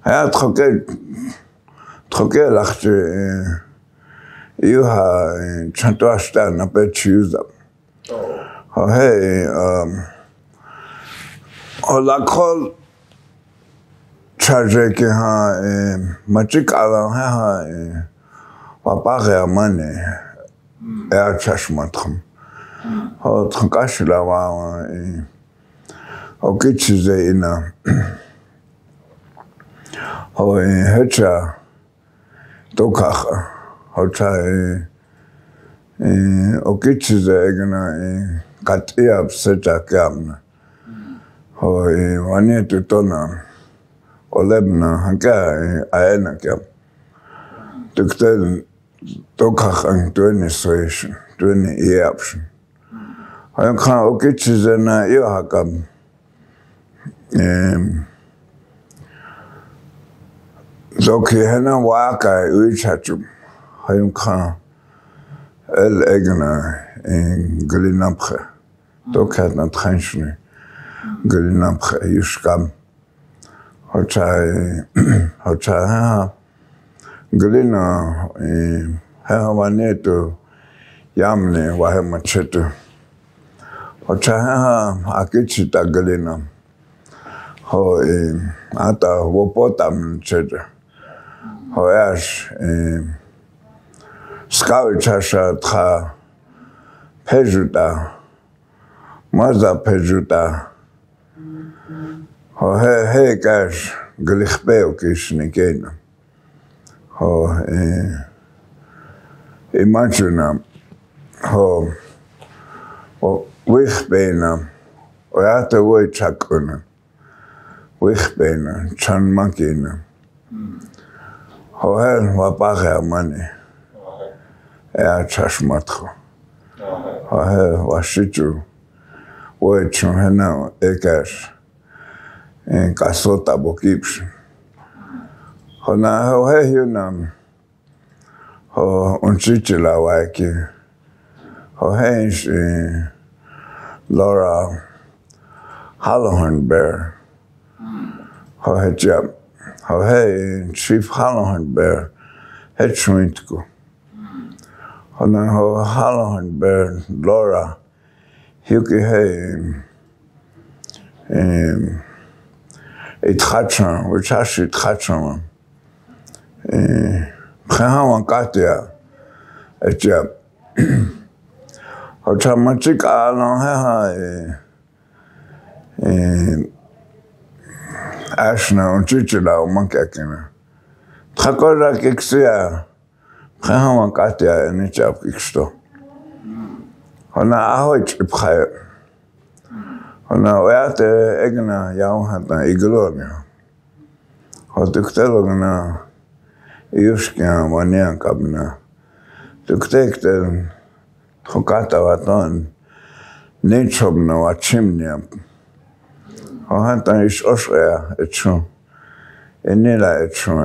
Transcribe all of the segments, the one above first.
היה תחוקה לך שיהיו צ'נטו השתה נפת שיוזה. עולה כל צ'אג'ה כמג'יק עלה והפחי המנה היה צ'שמתכם. התחוקה שלה אוקיי שזה אינה. הצ'ה תו ככה. הצ'ה אוקיי שזה איגנה קטעיה בסצ'ה כאמנה. ואני את אותונה עולבנה הנקה הענה כאם. תקטל תו ככה תואני סוישן, תואני אייפשן. היום כאן אוקיי שזה נאיו הקם. זו כי הנה וואקה אויצ'צ'ום. היום כאן אל אגנה גלינבחה. תו כעת נתחן שני. גלינבחה יושקם. הוצאה גלינה המנטו ימנה והמצ'טו. הוצאה הקיצ'ית הגלינה. אתה ופוטם צ'טו. יש סקאוצ'ה שתך פז'ותה. מה זה פז'ותה? קש גליכפאו כשניקנה. אימצ'ונה. ויכפנה. ואתה ווי צ'קונה. ויכפנה. צ'ן מקינה. ופחי המנה. היה צ'שמתכו. ושיצ'ו. וויצ'ו הנה אקש. kasota bokipsh. Hona hiunam. Unchichila waiki. Hensh Laura Hallahorn Bear. Hejab. Chief Hallahorn Bear. Hetchwintku. Hona Hallahorn Bear Laura. Huki התחדשן, וצ'ש התחדשן. בחיים קטיה, את ג'אב. עכשיו מציק עלו אשנה וצ'יצ'לה ומנקקנה. תחכו רק אקסיה, בחיים קטיה אני ג'אב אקשתו. הונה אהויץ' לבחיים. ואת אגנה יאו התה איגלוניה. תקטלו גנה איושקיה וניה קבנה. תקטל תחוקת הוותון ניצ'ובנה וצ'ימניה. התה איש אושריה את שו. אנילה את שו.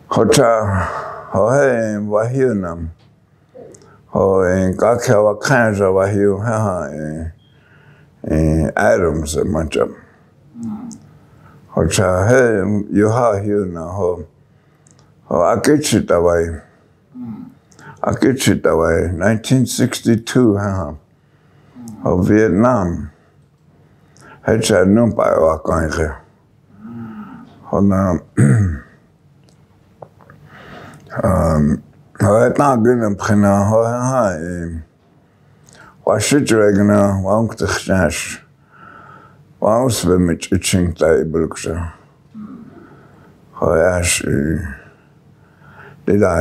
הותה והיונם. Kakha wakanja wahiu items mancham. Hocha yuha hiuna akichita wai. Akichita wai 1962 Vietnam. Hecha numpa wakanje. Hona הייתה גילה מבחינה, ושיט רגנה, ואונק תחשש, ואונס במצ'יצ'ינג תאי בלוקשה. יש, לילה,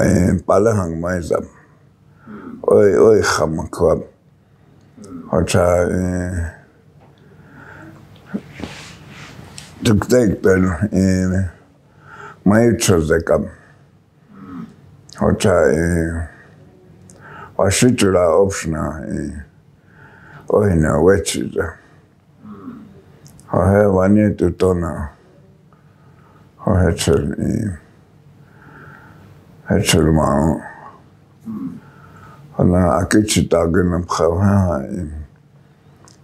פלהנג מייזם, אוי חמקווב. הוצא, תקתק בל, מייצ'ו זה גם. Hocha washitula optiona ohina wechiza. Wani tutona. Hechel mao. Hona akichita gena bkhawa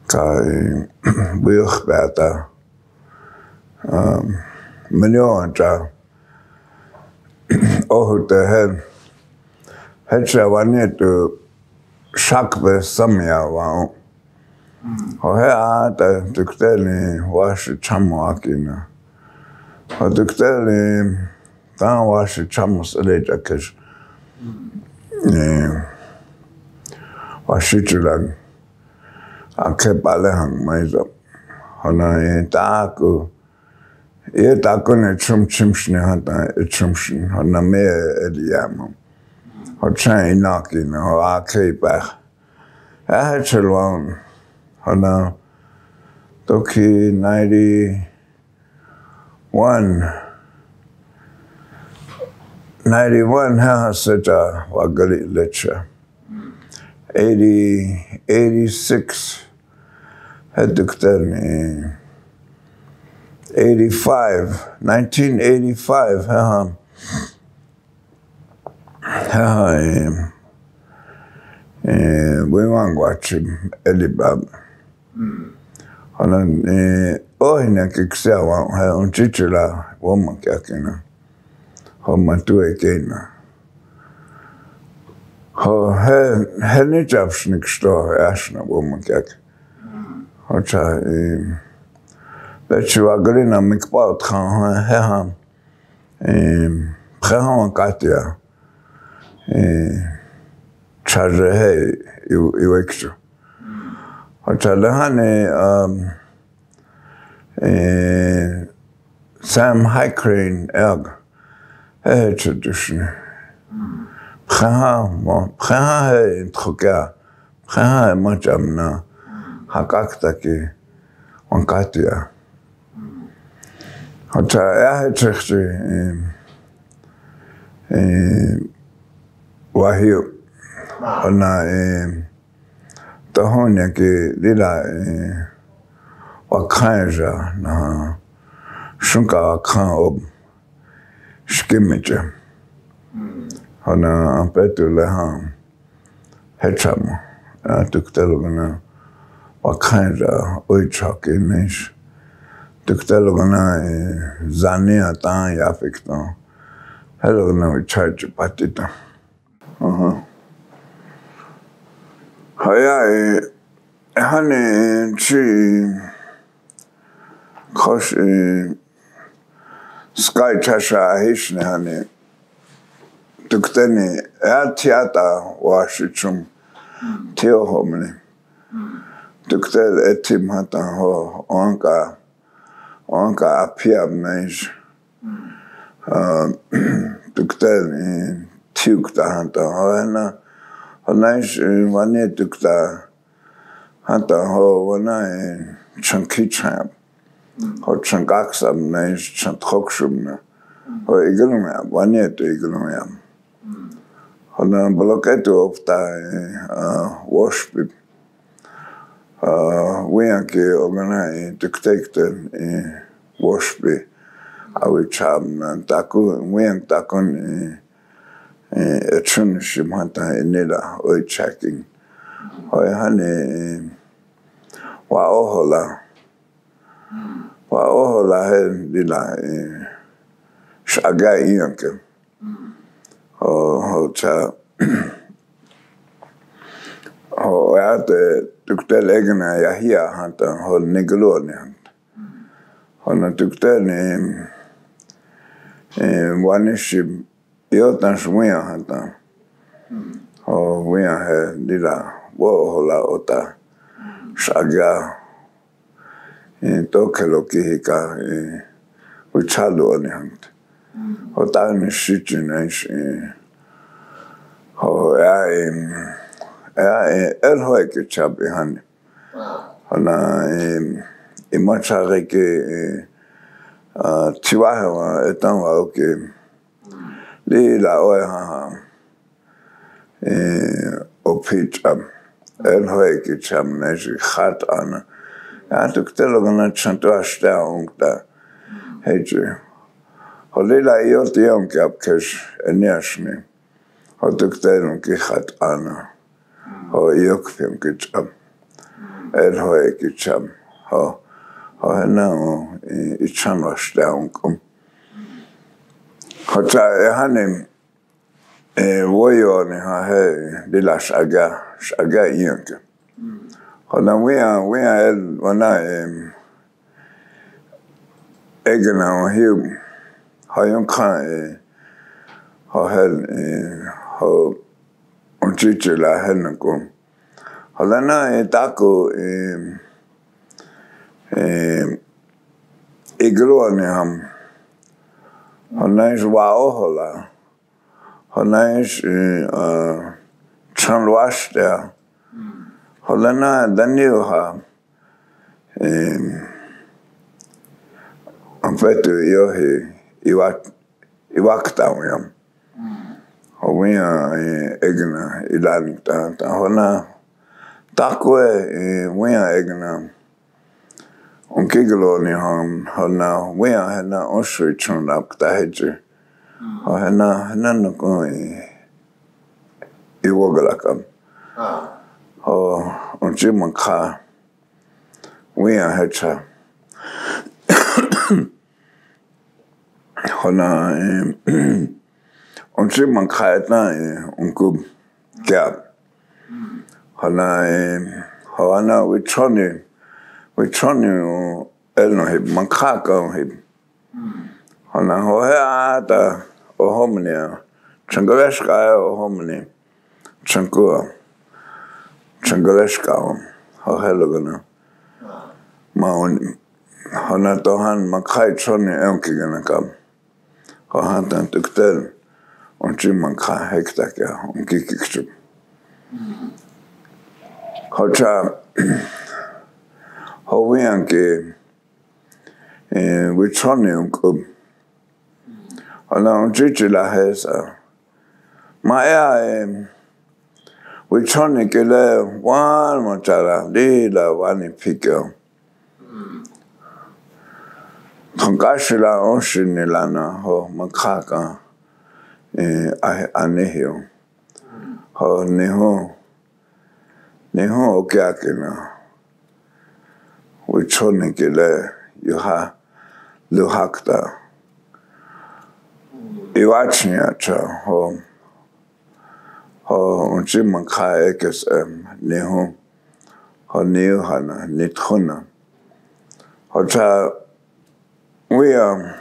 kai buichbeta miljoonta ohute hetsävanietu shakve samia vaan he aata tykteli washi chamuakina ho tykteli taan washi chamus elejakes washichulan akepalehang maisa hona taaku ne chumchimshne hata chumshin hona me eliam ho chain knocking ho akepah Chelwan hona toki 91 ha seta wagali lecha 86 had dukterni 1985 we want watch Elibab. Hana ohina kiksia wa unchichula woman kakina. Ho matue kena. Ho he ni japsnik sto ashna woman kak. Ho cha Lechu agalina mikpaut khan prend Katia charge hey iwextra hochalahane Sam Highcrane erg tradition prend introka prend majamna hakaktaki on Katia hocha hechechi wahio ona tohonia ke lila wakanja na shunka kan ob skimmeje ona ampetu lehan hechamo tuktelogana wakanja oichakinish tuktelogana zania tan yafikton hello no charge patita Haya hani chi khosh sky chasha hishne hani tukteni theater washichum theo homne tuktel etim hata ho onka apiam naish tuktel tukta hata ho Honaish wane tukta hata ho wana chunky champ ho chunkaksam naish chantrokshumna ho iglumya wane to iglumya hona bloketo ofta washpip wianke ogana tuktekten washpi awicham taku wiank takon chun shimata inela oi checking hoi hani wa ohola he dila shaga iyanke ho cha ho ate tuktel egna yahia hanta ho neglone hanta hona tuktel wanishim Yotan shmuya hata ho wia he dila wo hola ota shaga tokelo kihika uchalo oni hant ota ni shichinish ho el hoike chabi hani hona imachare ke tiwaha etan wa okay Lila oeha opicham elhoeki cham neji khat ana tuktelogana chanto ashta ungta heje holila iot yom kapkesh eniashni ho tuktelon ki khat ana ho iokpem kicham Hoy kicham ho na ichan was down kom hota hanem woyo ni ha he de la shaga yank hona we are wana egna hiu hayon kan ha ho onchichela hen kom Holana tako iglo ni ham Holana wao hola Holana chanwash der Holana Daniel ha en fait yo iwakta yam Hoya egna ilan ta hona Takwe wea egna kiglo ni ham hana wea hana osri chun up ta hedge hana no ko iwogalakam onjim ka wea hecha hana onjim ka na unkub gap Hana we choni elno hib mankaka hib Hana hoya ta ohomnia changaleshka ohomni chankua changaleshka hohelogana maun Hana tohan makai choni enkigana kam Hohan tuktel onchi manka hektaka onkikikchu Hota howianke wichonium kub Hana chichila hesa Maya wichonike le wan machara lila wani pikyo Kankashila onshinilana ho makaka anehio Ho Neho okiakina wichonike le yuha luhakta Iwachnia cha ho unchima ka ekes neho ho neuhana nithona Hota we are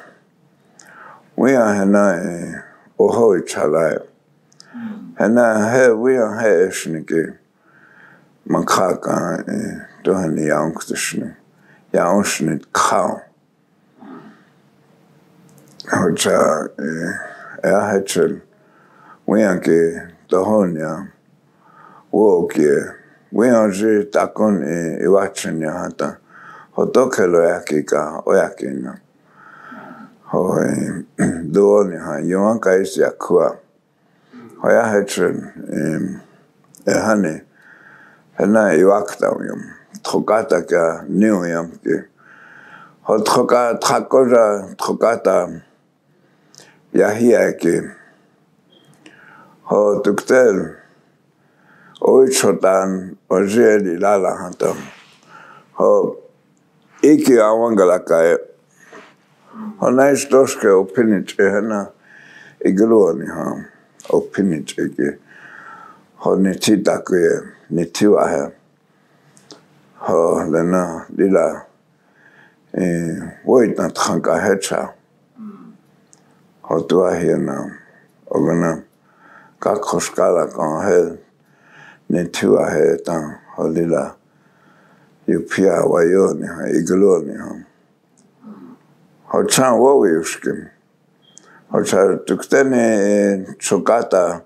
hana oho chalai hana he we are he eshnike Makaka dohan yankstishne yanshnit kao Hota hechel Wianke dohonia woke Wianji takon iwachenya hata Hotokelo yakika oyakina Ho dooni ha yuanka isi yakua Hoya hechel hane Hana iwakta yam trokata ka new yam ke Ho trokata yahia ke Ho tuktel oichotan ojeli lala hanta Ho iki awangala ka Ho nais doske opinit hana igluani ha opinit ke Ho nitita ke Nitiwa he Ho lena lila Woit na tranka hecha Ho tua hiena Ogana Kakoskala kan he Nitiwa he tan Ho lila Yupia wayoni ha igloni ha Ho chan wowi uskim Ho chan tuktene chokata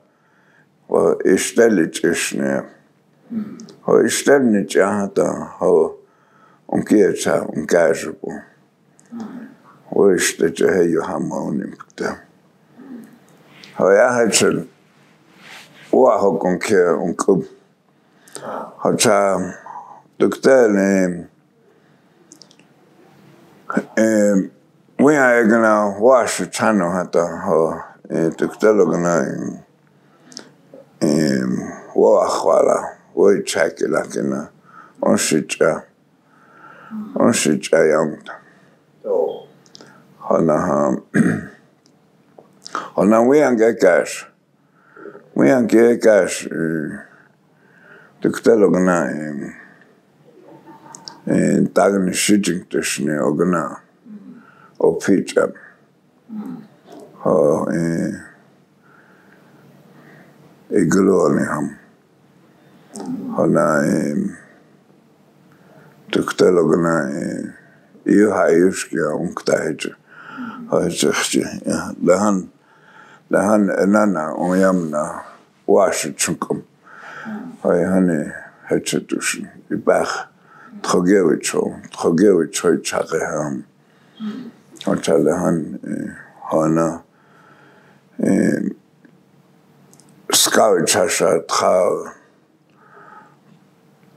Ho istelit ishne Ho istelnit jahata ho unkiecha unkajupo Ho istelnit he yohamonim pta Ho yahachel Wa ho konke unkub Ho cha tuktel Wia egana wash chano hata ho tuktel ogana Wa akhwala Woi chaki lakina onshitja yangta. Hana wiange cash tuktelogna tagni shijing tishni ogna opicha iglo ham hana tuktelogna hayushkia unktaheja haychchi lahan enana oyamna washchunkum hani hechetush ibach Trogewich chakeham Ochalahan hana Skawchasha tra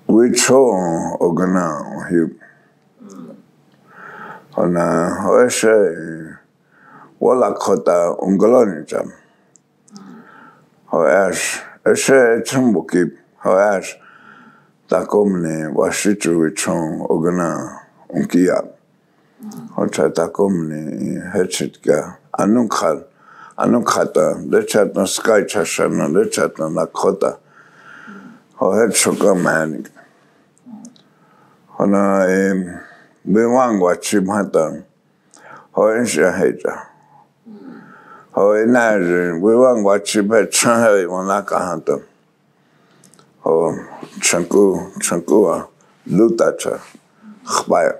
Wicho ogana hib hana hoeshe wala kota ungolonijam hoash eshe chumbuki hoash takomne washichu wichon ogana unkia hocha takomne hechitka anukhata lechatna sky chashana lechatna nakota hohechoka manik hana bewangwa chimhata hoensha heja hoenaje bewangwa chibe chahe wanaka hanta ho chanku lutacha khbaya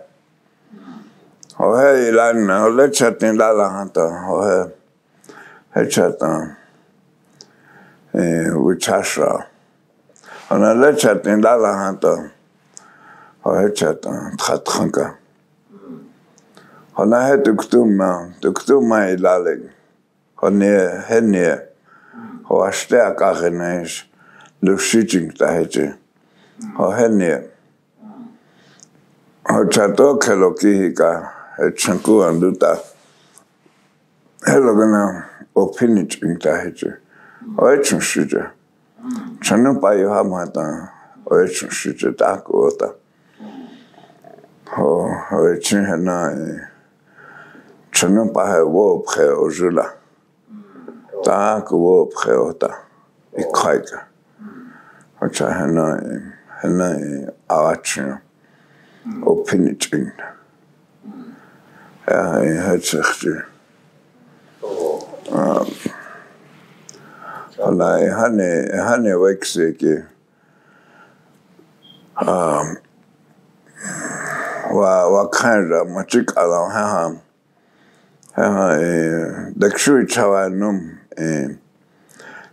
ho he ilan ho lechatin lala hanta ho he hechatan wichasha ana lechatin lala hanta ho hechatan khatkhanka hana he tuktuma ilale hone hene ho ashta kagenesh Lushijing taheje. Hene. Hochato kelokihika. Chanku anduta. Helogana opinijing taheje. Oechun shije. Chanu payo hamata. Oechun shije takuota. Oechin hena. Chanu pahe wo pre ojula. Taku wo preota. Ikaika. Hocha hena awachin opinijing. Hechachje. Hane wekseke. Wa kanja machik alam dakshui chawa num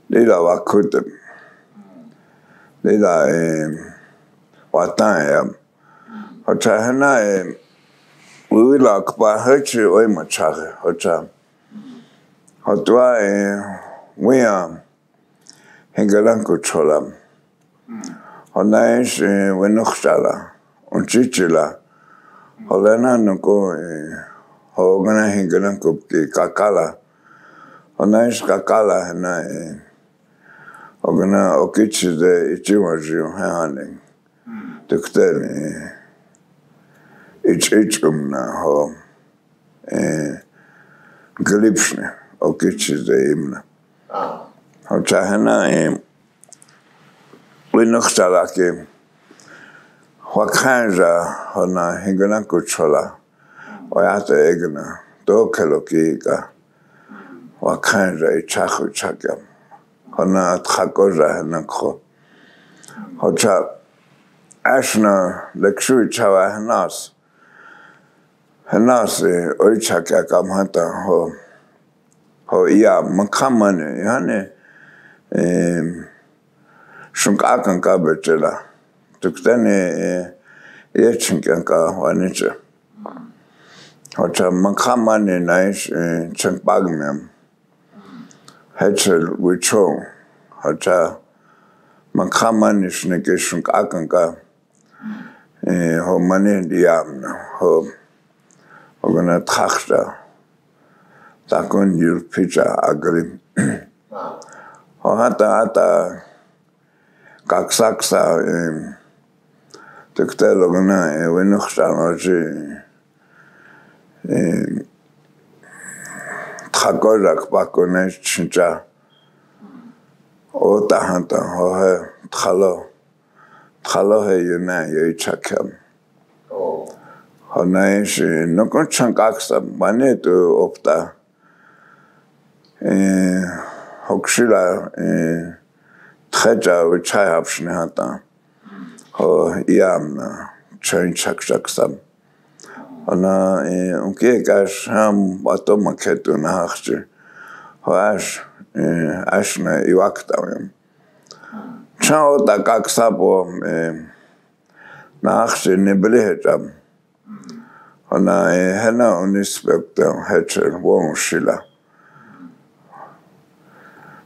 lila wakutem. Lila watan hocha hena wila kpa hechi oi machare hocha hotwa wia hengalanko cholam honaish wenochtala unchichila holena nuko hogana hengalanko ki kakala honaish kakala hena ogana okichi de ichiwaju haning tukteni ichumna ho glipshne okichi de imna hocha hena winokhtalake wakanja hona hingalanko chola oyata egna dokelokika wakanja ichachu chakam hana thakoja hana kho hocha ashna lekshui chawa hanas oichaka kamhata ho ya makamane hane shunkakan ka betela tuktane yechinkan ka waniche hocha makamane naish chankpagmem Hechel wicho hocha makamanish nekeshunk akanka ho mane diamna ho ogana trakhta takon yur picha agrim ho hata kaksaksa תקטלו גנה, ונוחשנו תחכו רק בקונש צ'נצ'ה, או תחנתה, או תחלו היונה יצ'קם. הנה שנוקון צ'נקקסה, בנתו אופתה, הוקשילה תחג'ה וצ'אי הפשנהתה, או יאמנה, צ'אין צ'קסם. הנה ונקייקש הם באתו מקטו נחשי, הואש, אשנה איווקתאוים. צ'או דקקסה בו נחשי נבליהג'ם. הנה הנה ונספקתם הצ'ל וונשילה.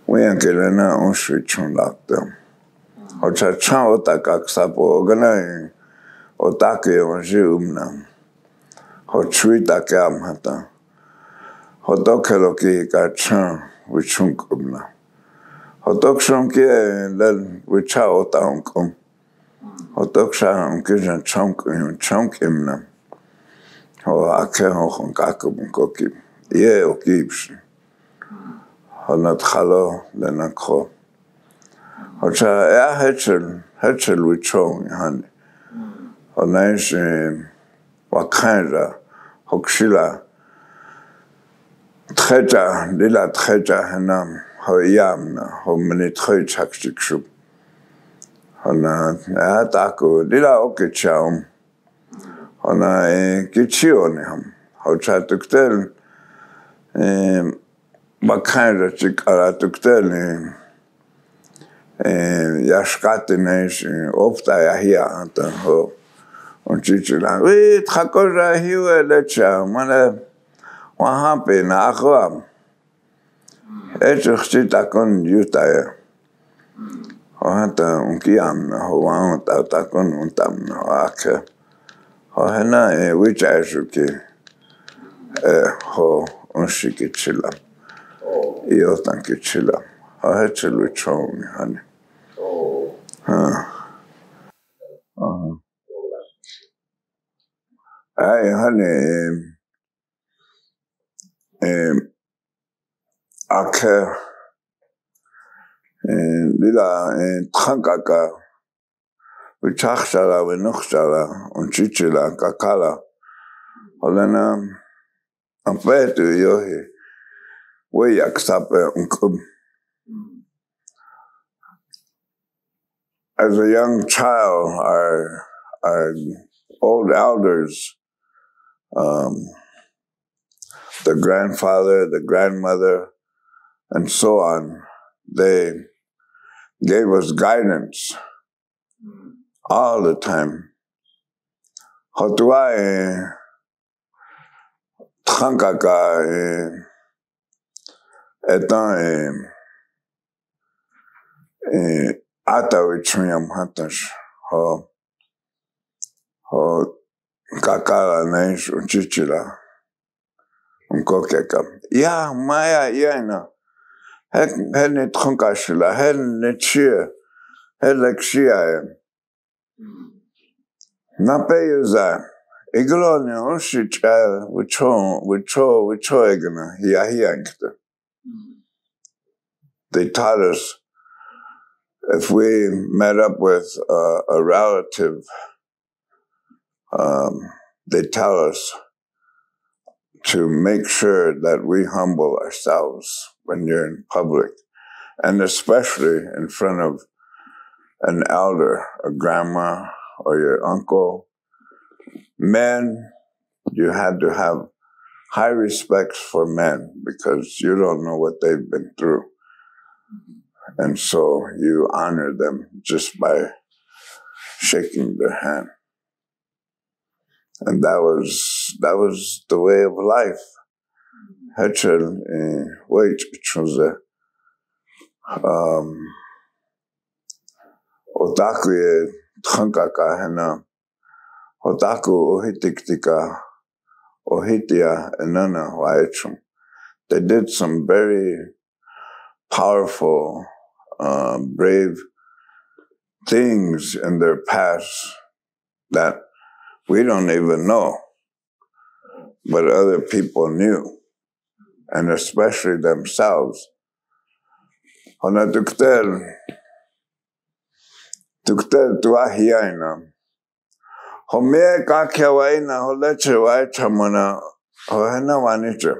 ויינקלנה ונשוויצ'ון לקתם. הוצ'ה צ'או דקקסה בו גנאי, אותקי ונז'יומנם. הוצ'וויתה כאמהתה. הודוקלוקי קצ'ן וצ'ונקומנה. הודוקשונקי וצ'ה אותאונקום. הודוקשונקי צ'ונקומנה. הואקה הוכנקקומקוקים. יהיה אוקיבשן. הונתחלו לנקחו. הוצ'ה היה הצ'ל וצ'ון יהני. הונאיש wakanja hokshila tcheja lila tcheja hanam hoyamna homenitche chakshikshub hona atako lila okecham hona kichionham hochatuktel wakanja chikaratuktel yashkatinesh opta yahia anta ho und Chichila, we Trakoja Hiwe Lecha, Mane Wahape Nachwam. Echuchitakon Utaya. Ohata Unkiam, Howan Tatakon Untam, Ake. Ohena, which I should ho Unshikitchilla. Iotankitchilla. Ohechel Chong, honey. Ay, honey, ake, lila, trankaka, vichachshala, venochshala, unchichila, kakala, holena, ampetu yohi, weyaksape, unkum. As a young child, our old elders, the grandfather, the grandmother, and so on, they gave us guidance all the time. Hotuai trankaka etan atawichuyam hatash ho kakala naish unchichila unkokeka ya maya yana hen trankashila hen nechia hen lekshia napeyuza iglone oshicha wicho egna yahiankta. They taught us if we met up with a relative, they tell us to make sure that we humble ourselves when you're in public, and especially in front of an elder, a grandma or your uncle. Men, you had to have high respect for men because you don't know what they've been through. And so you honor them just by shaking their hand. And that was the way of life. Hechel wait chose otaku trankaka hena otaku ohitiktika ohitia enana waechum. They did some very powerful, brave things in their past that we don't even know, but other people knew, and especially themselves. Ona tuktel tuahiaina. Home kakiawaina holeche waichamona hohena waniche.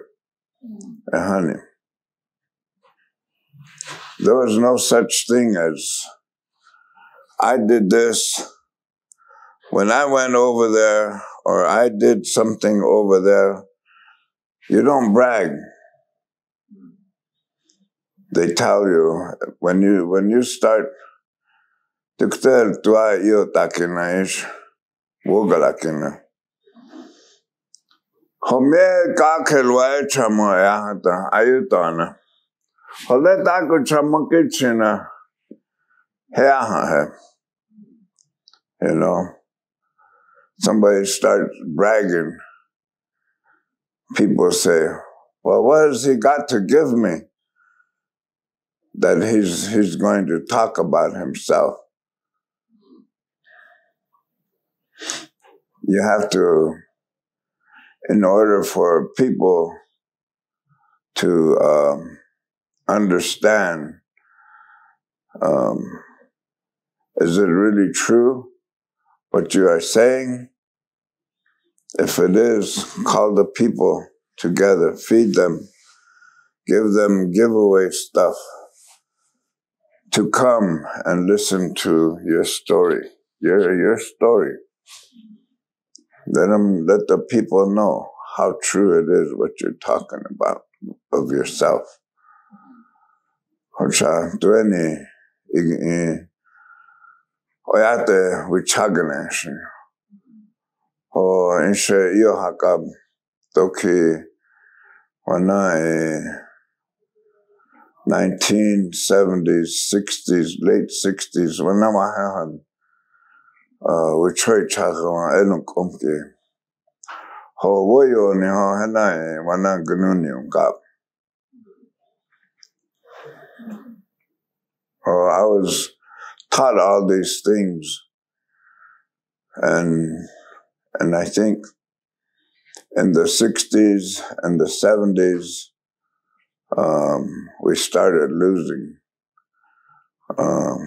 Honey. There was no such thing as I did this when I went over there, or I did something over there. You don't brag. They tell you when you start tuktel tua io takinaish wogalakina. Home kakelwa chamo yahata ayutana. Hole taku chamo kitchena heaha. You know, somebody starts bragging. People say, well, what has he got to give me that he's going to talk about himself? You have to, in order for people to understand, is it really true what you are saying? If it is, call the people together, feed them, give them giveaway stuff to come and listen to your story, your story. Let the people know how true it is what you're talking about of yourself. Hocha tueni oyate wichaganesh. O inshe iyo hakab toki wana 1970s, 60s, late 60s, wana mahahan wichoy chagawa enunkomke. Ho woyo ni ho hanai wana gununi ungap. Oh, I was taught all these things, and I think in the 60s and the 70s, we started losing all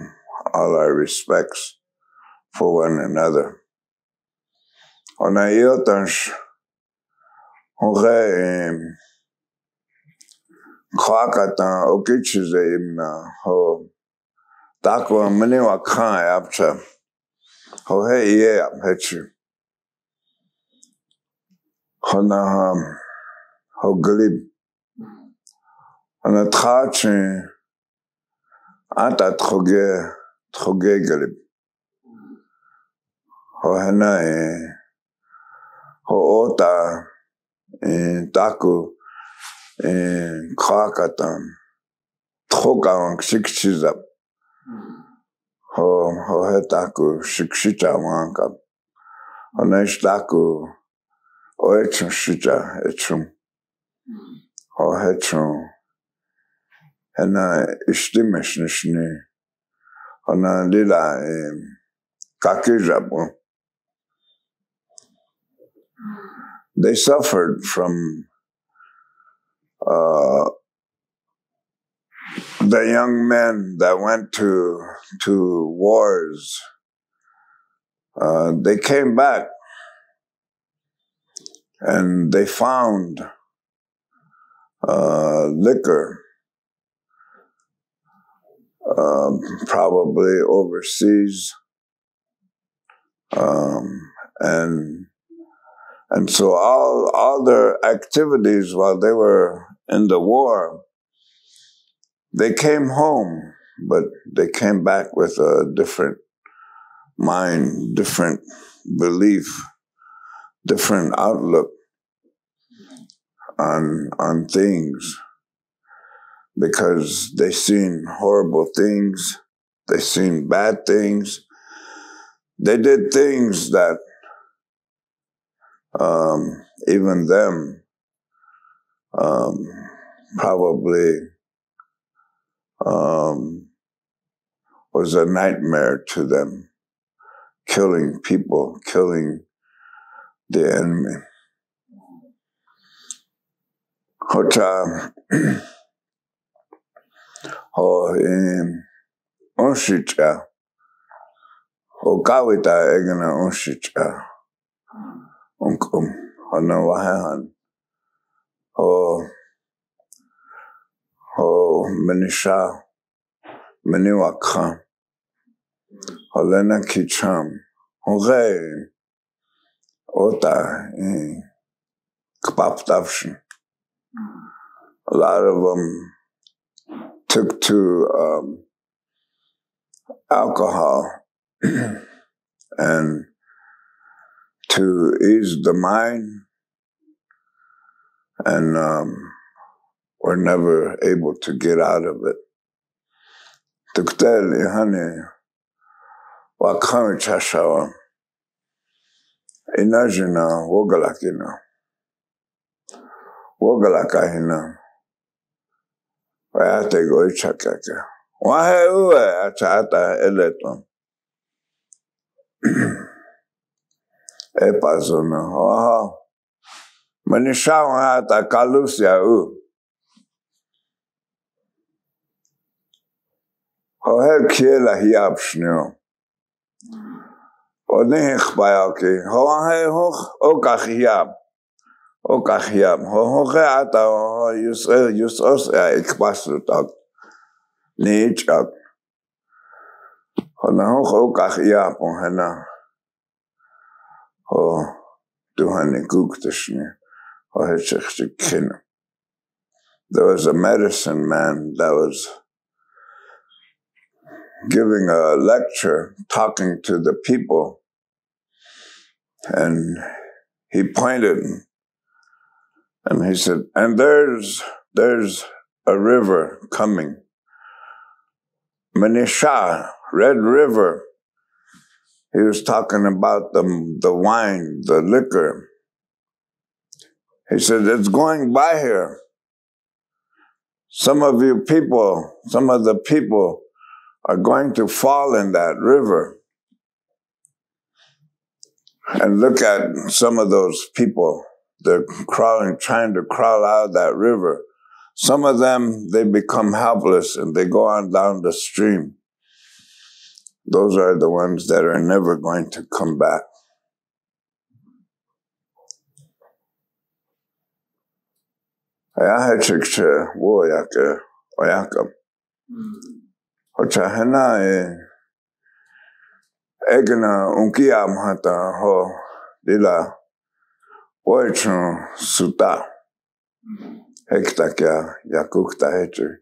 our respects for one another. On a yotansh, kwakata okichize imna ho takwa mani wa khan apcha ho he ye aphechu hona ho glib hona thache ata troge glib ho hana ho ota taku kwakata trogang shikchizap ho hetaku shikshita wanka honestaku oechun shita echum ho hechum hena istimesh nishni hona lila kakijabu. They suffered from the young men that went to wars. They came back and they found liquor, probably overseas, and so all their activities while they were in the war, they came home, but they came back with a different mind, different belief, different outlook on things, because they seen horrible things, they seen bad things, they did things that even them probably was a nightmare to them, killing people, killing the enemy. Hota ho unshicha ho kawita egna unshicha hona wahan ho manisha maniwakha holena kicham ho ota kpaptavshin. A lot of them took to alcohol and to ease the mind, and were never able to get out of it. Tuktel ihane wakami chashawa inajina wogalakahina wayate goichakaka wahe uwe achata eleton epazona oho manisha wata kalusia hoher kiela hiapshnyo odnich bayaki hohe hoch okachiab hohe ata yusos ikbasutak nichak hona hoch okachiab hona ho duhane guktashne ho kin. There was a medicine man that was giving a lecture, talking to the people, and he pointed and he said, and there's a river coming, Manisha, Red River. He was talking about the wine, the liquor. He said, it's going by here. Some of the people are going to fall in that river. And look at some of those people. They're trying to crawl out of that river. Some of them, they become helpless and they go on down the stream. Those are the ones that are never going to come back. Egna unkiam hata ho dila oichun suta hekta kya yakukta hechu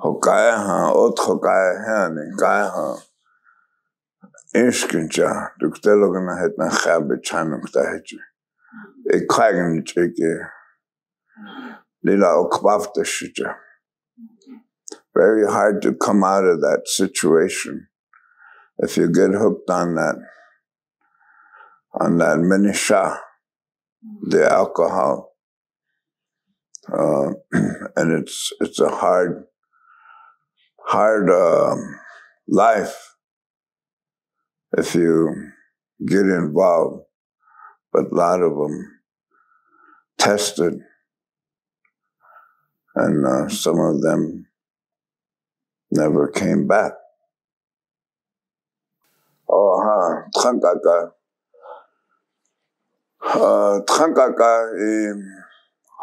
hokaya ha ot hokaya hani kaya ha ishkincha duktelogna hetna khabe chanukta hechu ekhagen cheke dila okbafta shija. Very hard to come out of that situation if you get hooked on that manisha, the alcohol, and it's a hard life if you get involved. But a lot of them tested, and some of them never came back. Trankaka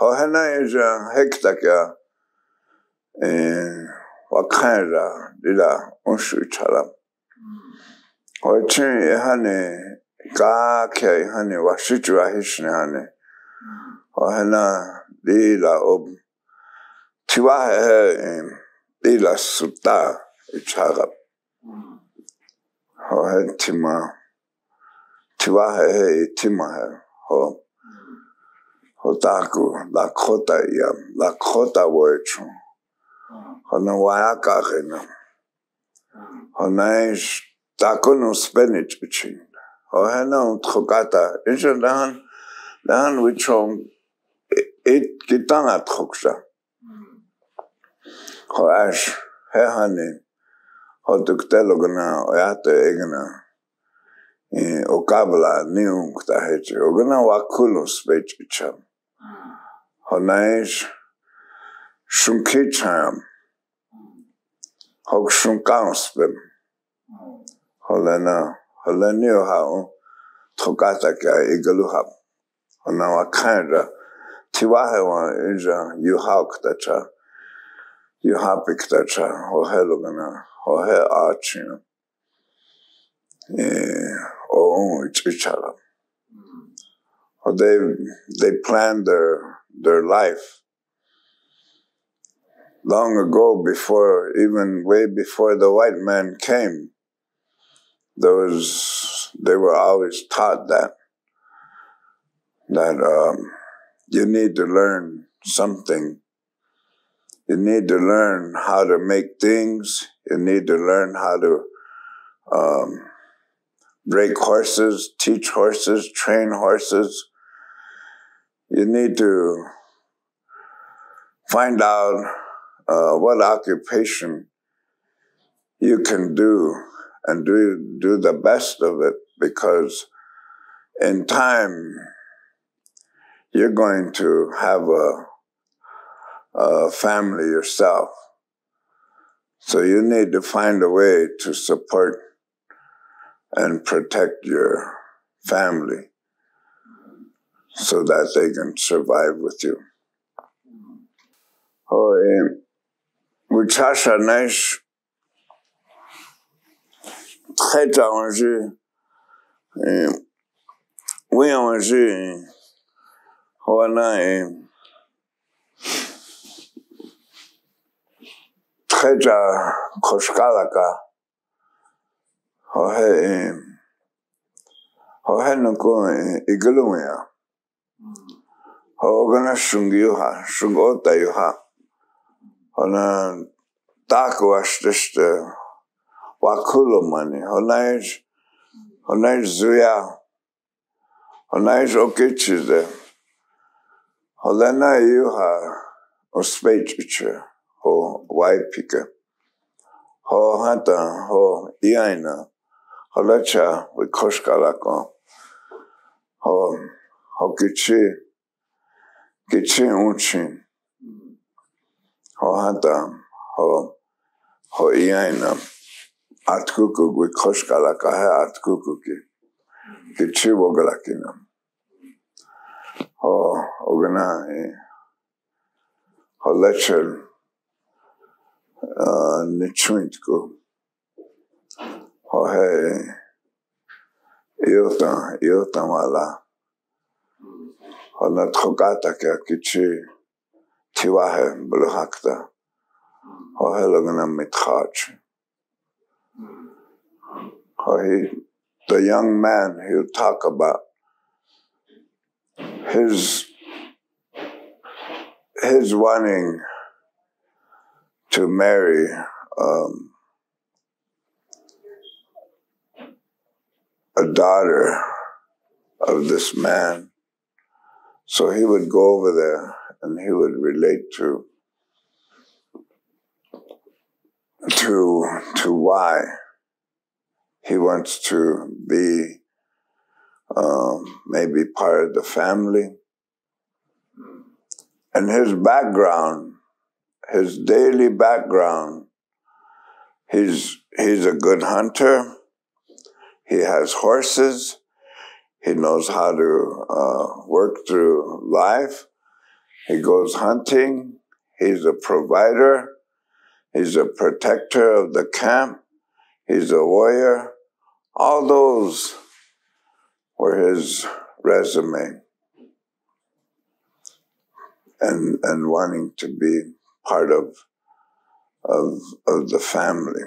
hohena is hektakia wakhanra dila unshu chala hochi hane ka ke hane washichu ahishne hane hohena dila tiwa dila sutta ichara ho tima tiwa tima ho taku lakota wochu hona wayaka gena hona is taku no spinach chin ho hena utkata injan dan wichong it kitana troksha ho ash he hane ho tuktelogna oyate egna okabla niung ta hechi ogana wakulo spechicham honaish shunkicham hok shunkanspem holena holenio hao tokata ka igaluham hona wakanda tiwahewa inja yuhak tacha yuhapik tacha hohelogana hohe archina Ichichala. They planned their life long ago, way before the white man came. They were always taught that you need to learn something. You need to learn how to make things. You need to learn how to break horses, teach horses, train horses. You need to find out what occupation you can do and do the best of it, because in time you're going to have a family yourself. So you need to find a way to support and protect your family so that they can survive with you. Muchasha naish kheta onji we onji hoana kheta koshkalaka hohe nuko igluya hogana shungyuha shungota yuha hona taku ashtishte wakulo mani honaish zuya honaish okichide holena yuha ospechiche ho waipika ho hata ho iaina holacha wikoshkalako ho kichi unchin ho hata ho iaina atkuku wikoshkalaka he atkuku kichi wogalakina ho ogana ho lecher nichuintku ho he iota mala hona tokata ke kichi tiwahe bluhakta ho helogana mitchach the young man, he'll talk about his wanting to marry a daughter of this man. So he would go over there and he would relate to why he wants to be maybe part of the family. And his background, his daily background, he's a good hunter. He has horses. He knows how to work through life. He goes hunting. He's a provider. He's a protector of the camp. He's a warrior. All those were his resume. And wanting to be part of the family.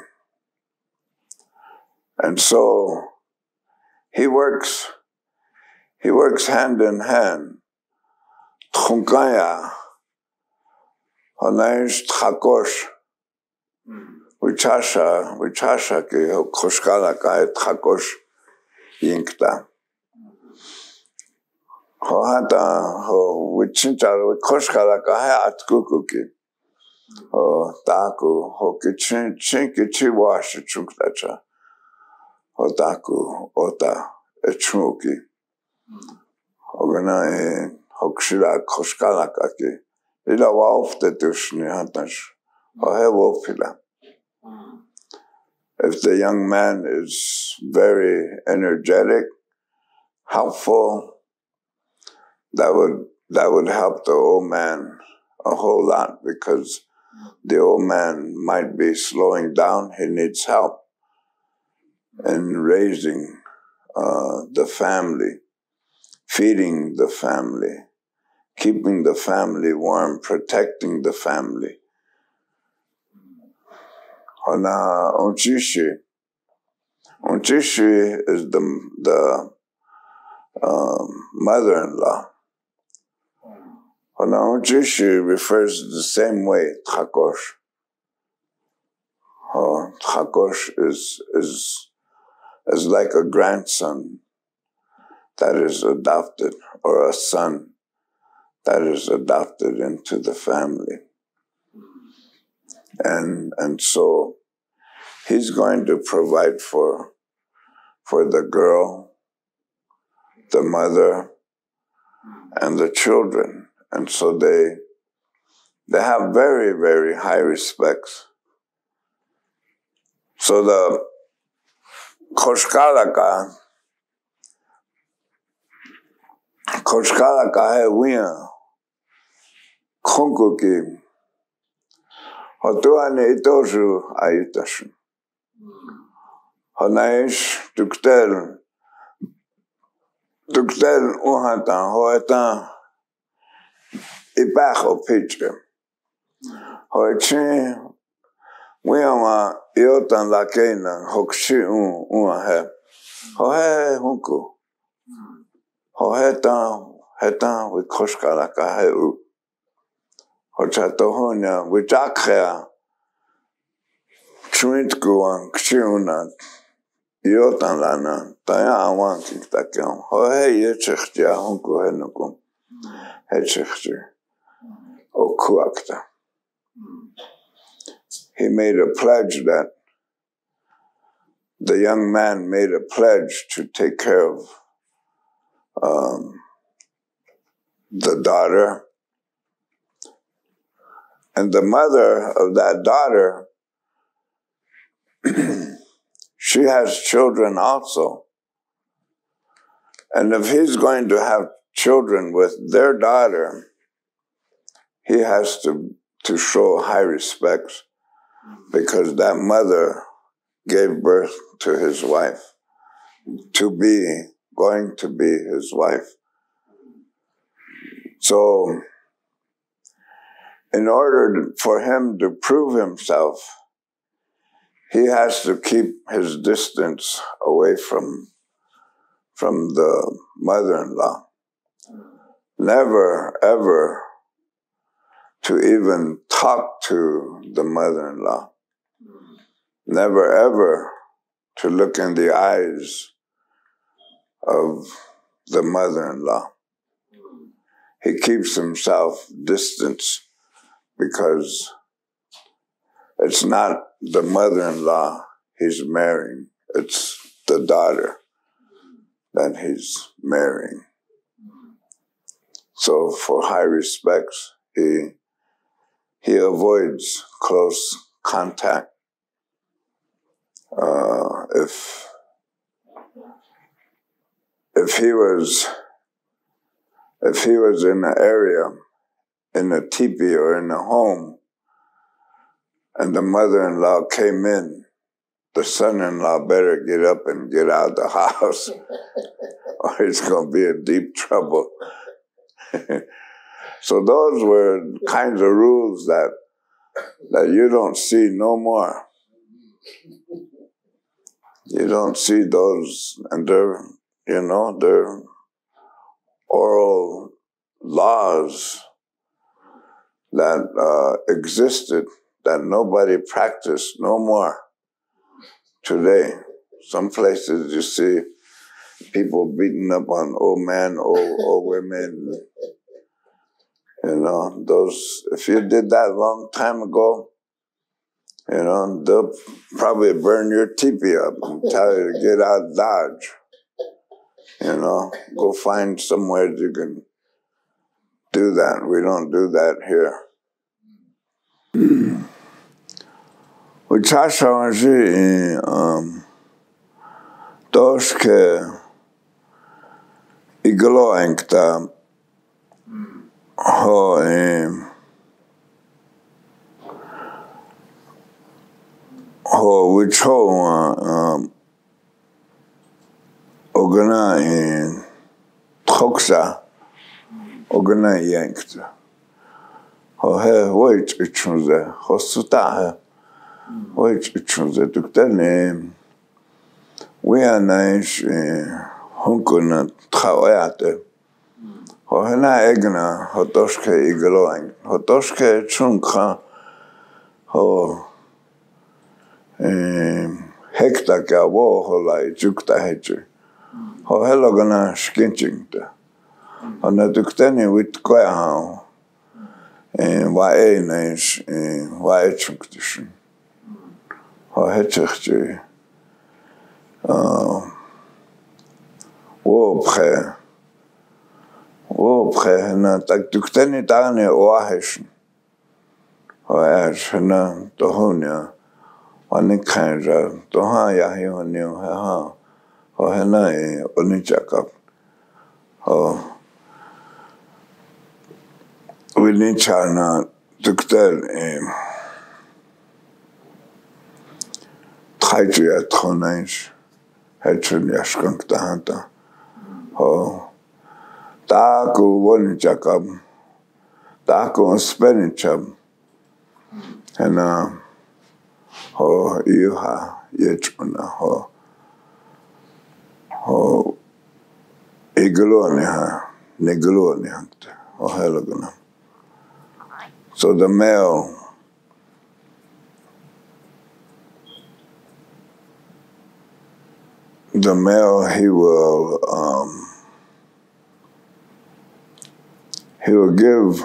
And so he works hand in hand. Tchunkaya, Honaish Tchakosh, Wichasha ke Koshkala kai Tchakosh Yinkta. Hohata ho Wichincharo Koshkala kai Atkukuki. Ho Taku ho Kichin Chinkichi Wash Chuktacha. Ho Taku Ota. Echmuki. Ogana Hokshira Koshkalakaki. Ila Waufte Dushni Hantash. Ohewopila. If the young man is very energetic, helpful, that would help the old man a whole lot, because the old man might be slowing down. He needs help in raising the family, feeding the family, keeping the family warm, protecting the family. Unchishi is the mother-in-law. Unchishi refers to the same way, Tchakosh. Tchakosh is like a grandson that is adopted, or a son that is adopted into the family. And so he's going to provide for the girl, the mother, and the children. And so they have very, very high respects. So the Koshkalaka hai wia konkuki hotuane itosu ayutashu. Honaish tuktel uhatan hoetan ipacho piche. Hoechi wiama iotan lakena hokshi uahe. Hohe hunku. Hetan we koshkalaka heu. Hochatohonia we jakrea. Chuintkuan kshiuna. Iotan lana. Taya awan kiktakiam. Hohe yechechtia hunku henukum. Hechechtia. O kuakta. He made a pledge that the young man made a pledge to take care of the daughter. And the mother of that daughter, she has children also. And if he's going to have children with their daughter, he has to show high respect, because that mother gave birth to his wife, going to be his wife. So, in order for him to prove himself, he has to keep his distance away from the mother-in-law. Never, ever to even talk to the mother-in-law. Never, ever to look in the eyes of the mother-in-law. He keeps himself distant, because it's not the mother-in-law he's marrying, it's the daughter that he's marrying. So for high respects, he avoids close contact. If he was in an area, in a teepee or in a home, and the mother-in-law came in, the son-in-law better get up and get out of the house, or he's going to be in deep trouble. So those were kinds of rules that you don't see no more. You don't see those, and they're oral laws that existed that nobody practiced no more today. Some places you see people beating up on old men, old women. Those, if you did that a long time ago, they'll probably burn your teepee up and tell you to get out of Dodge. Go find somewhere you can do that. We don't do that here. Ça a changé dos que iglo enkta ho which ho ogana troxa ogana yankta ho he wait ichunze ho suta wait ichunze duktane we are nice hunkuna trawate ho hena egna ho doske iglo ho doske chunka ho hekta ka wo ho lai jukta hechu ho helogana skinchingta ona duktani wit kwa ha wa nice wa chuktishin ho hechchi wo pre na tak duktani tane oahesh ho na tohonia Ani kanja toha yahi honio ha ho hena onichaka ho winichana tuktel traitria tronais hetchun yashkank tahanta ho taku wonichaka taku spenicham hena ho iha yechuna ho iglone ha neglone ho helagana. So the male he will give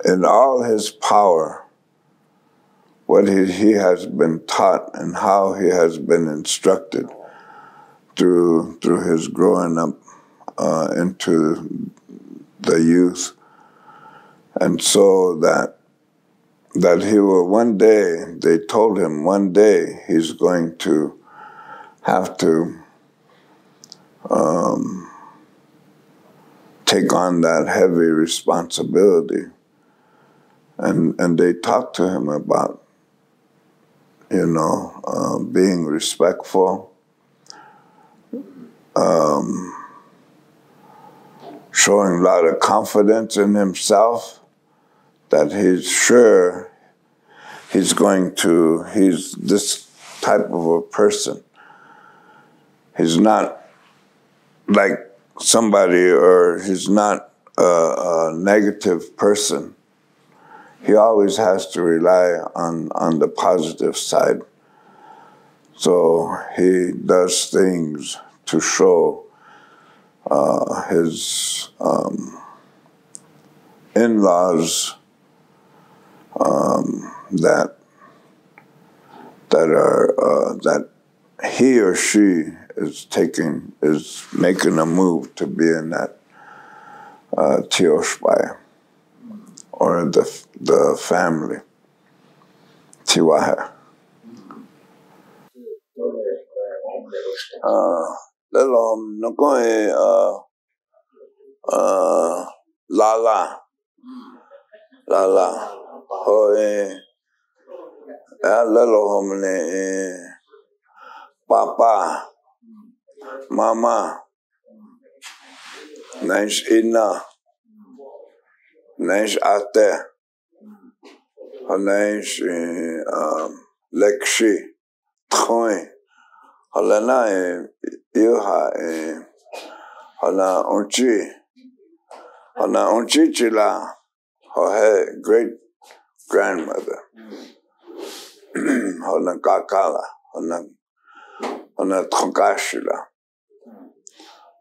in all his power what he has been taught and how he has been instructed through his growing up into the youth, and so that he will one day, they told him one day he's going to have to take on that heavy responsibility, and they talked to him about being respectful, showing a lot of confidence in himself, that he's sure he's this type of a person. He's not like somebody, or he's not a negative person. He always has to rely on the positive side. So he does things to show his in-laws that he or she is making a move to be in that Tioshpai, or the family Tiwaha. Lelom nokoe lala hoe lelo homne papa mama nice ina nice ate nice lekshi troy halana yuha hala onchi chila her great grandmother hala kakala hala tronkashila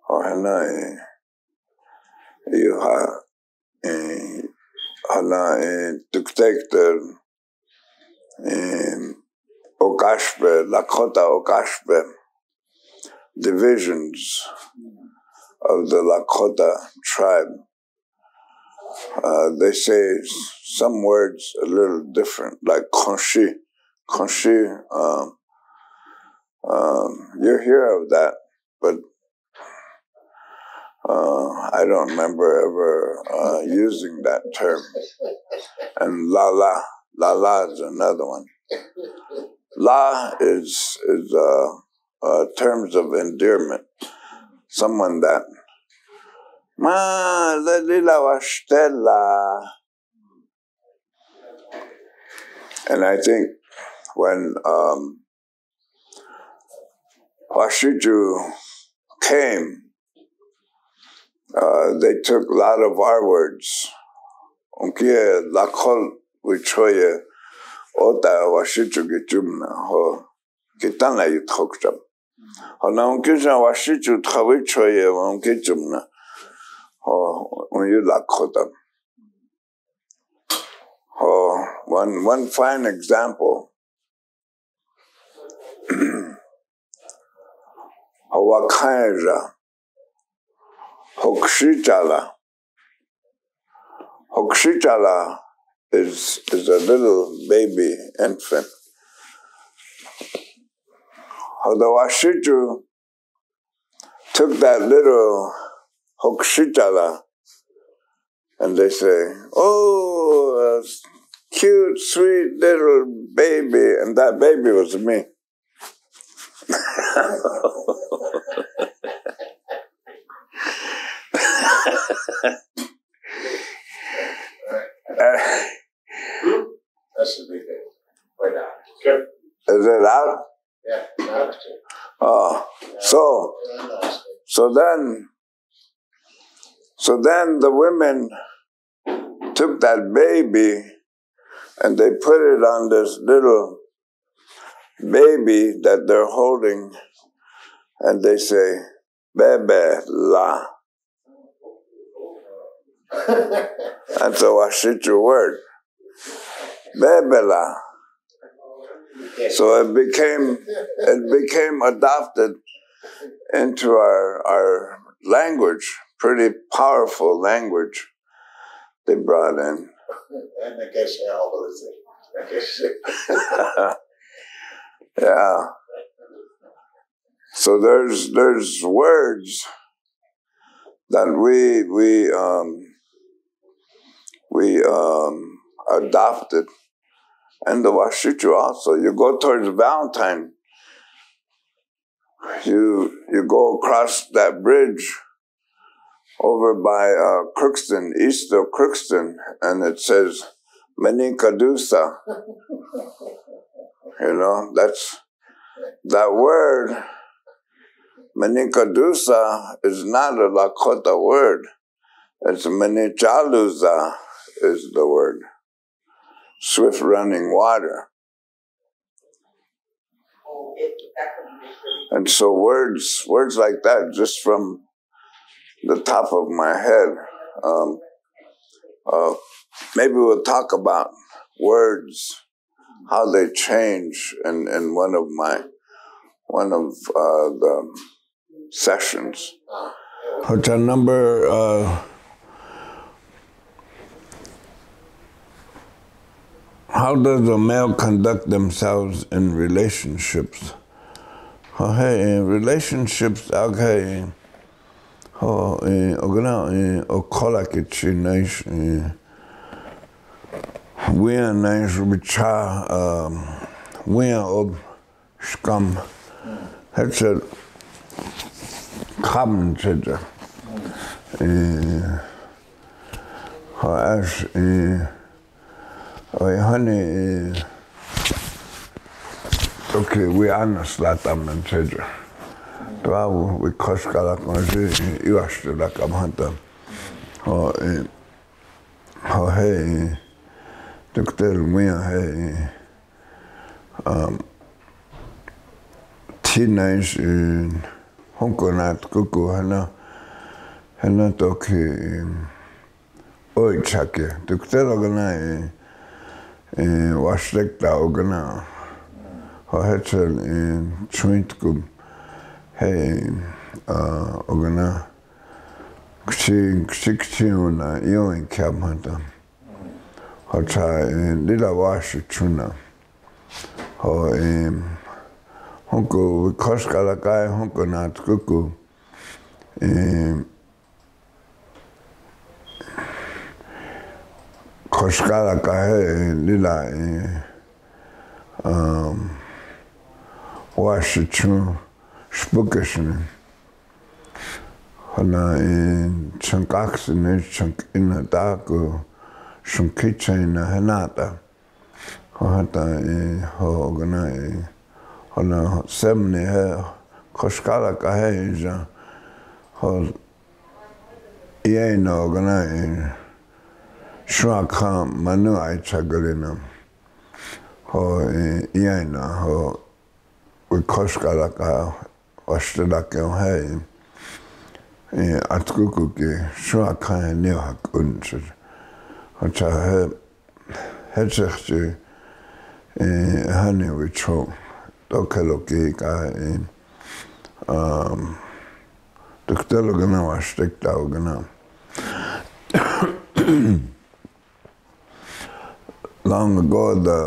hala yuha hala tuktekter okashbe lakota okashbe divisions of the Lakota tribe. They say some words a little different, like Konshi. Konshi, you hear of that, but I don't remember ever using that term. And Lala is another one. La is terms of endearment. Someone that Ma lila washtela. And I think when Washiju came, they took a lot of our words. Unkie lakol wichoye ota Washiju gitumna ho kitana yithokjam. Ho na unkie jan Washiju thawichoye unkie jumna ho unyu lakotam. Oh, one fine example. Hawakaja, Hokshichala. Hokshichala is a little baby infant. Hodawashiju took that little Hokshichala and they say, oh, a cute, sweet little baby, and that baby was me. That's the big thing. Right now. Good. Is it out? Yeah, now it's good. Oh, so then the women took that baby and they put it on this little baby that they're holding, and they say, Bebe la. That's a Washiju word. Bebe la. So it became adopted into our language, pretty powerful language they brought in. And I guess I guess. Yeah. So there's words that we adopted, and the Washiju also. You go towards Valentine, you go across that bridge over by Crookston, east of Crookston, and it says Menikadusa. You know, that's that word. Menikadusa is not a Lakota word. It's Menichaluza is the word. Swift running water. And so words like that, just from the top of my head. Maybe we'll talk about words, how they change in one of the sessions. What's our number? How does a male conduct themselves in relationships? In relationships, okay. Wien nice bicha wien ob scum. That's a common to honey okay, we honest that I'm in Chedra. We koskala konji iwashtu la kamhanta. Hey Dr. Mia hey teenage in Honkonat kuku hana toki oi chake. Dr. Ogana washtekta ogana. Hetzel in Schmidkum. Hey, ogana kchiuna yoin kamata. Hocha lila washi chuna. Ho honko koskala kai honko nat kuku. Koskala kai lila washi chun spukischen. Hana chankaksin chank in a daku shunkitchaina hanata. Hata hogana hana semni he koskala kaheja ho iena ogana shwaka manu ai chagalina ho iena ho we koskala ka wastela ke he atkuku ke shwaka ne hakunch hata he honey we tro dokaloki ka doktelo gana wastek da gana long ago the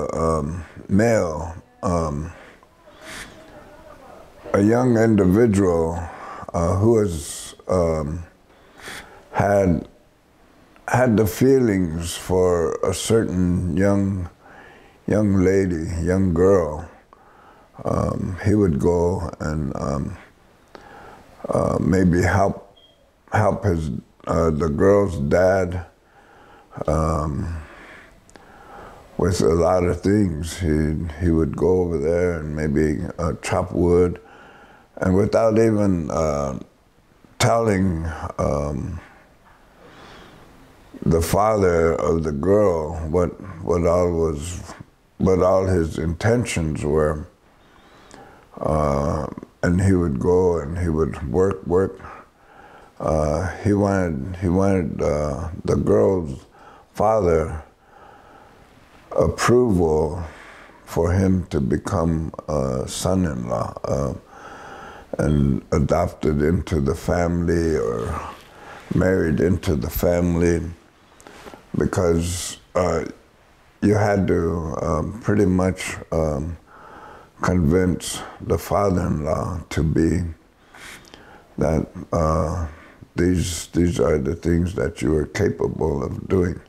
male a young individual who was had the feelings for a certain young lady, young girl, he would go and maybe help his the girl's dad with a lot of things. He would go over there and maybe chop wood, and without even telling the father of the girl what all his intentions were, and he would go and he would work. He wanted the girl's father approval for him to become a son-in-law and adopted into the family or married into the family, because you had to pretty much convince the father-in-law to be that these are the things that you are capable of doing.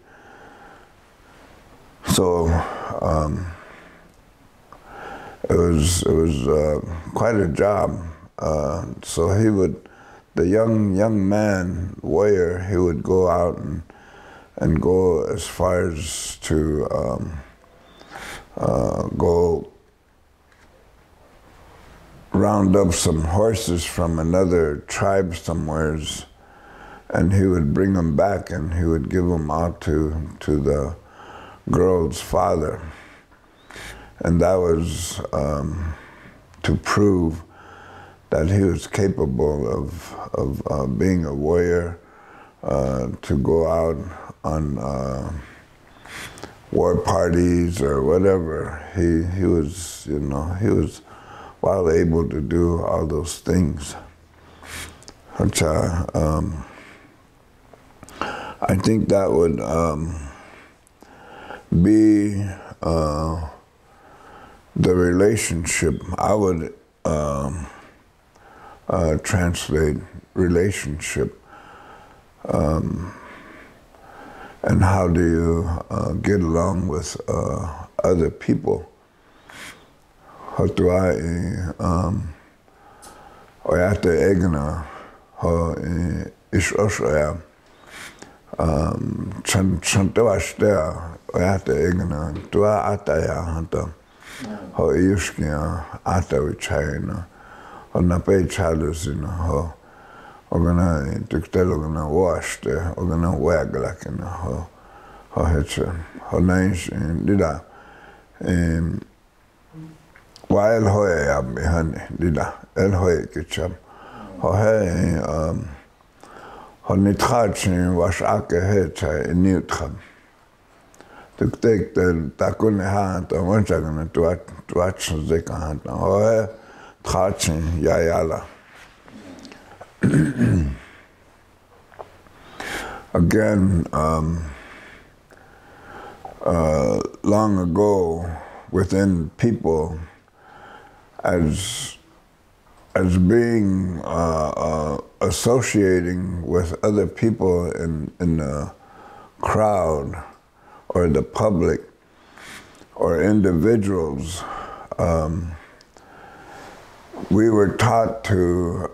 So it was quite a job. So the young man warrior, he would go out and go as far as to go round up some horses from another tribe somewheres, and he would bring them back and he would give them out to the girl's father. And that was to prove that he was capable of being a warrior, to go out on war parties or whatever. He was, he was well able to do all those things. Which I think that would be the relationship. I would translate relationship. And how do you get along with other people? How do I oyate egna ho ish oshoya chantawashtea oyate egna tua ataya hanta ho yushkia ata wichayna ho nape chalusina ho ogana tuktelo gana washte ogana waglakina ho hetcha ho naish dida wa el hoye yabbi hani dida el hoye kicham ho he ho nitkhachin wash ake hetcha niutkam tuktek tel takune ha ta wanchagana tuach zeka ha ho he tkhachin yayala again, long ago, within people, as being associating with other people in the crowd or the public or individuals, we were taught to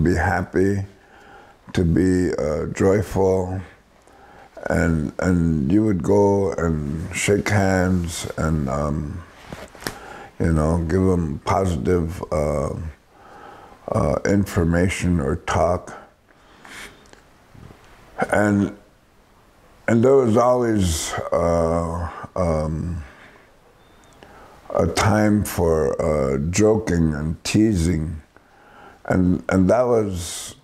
be happy, to be joyful, and you would go and shake hands and give them positive information or talk, and there was always a time for joking and teasing, and that was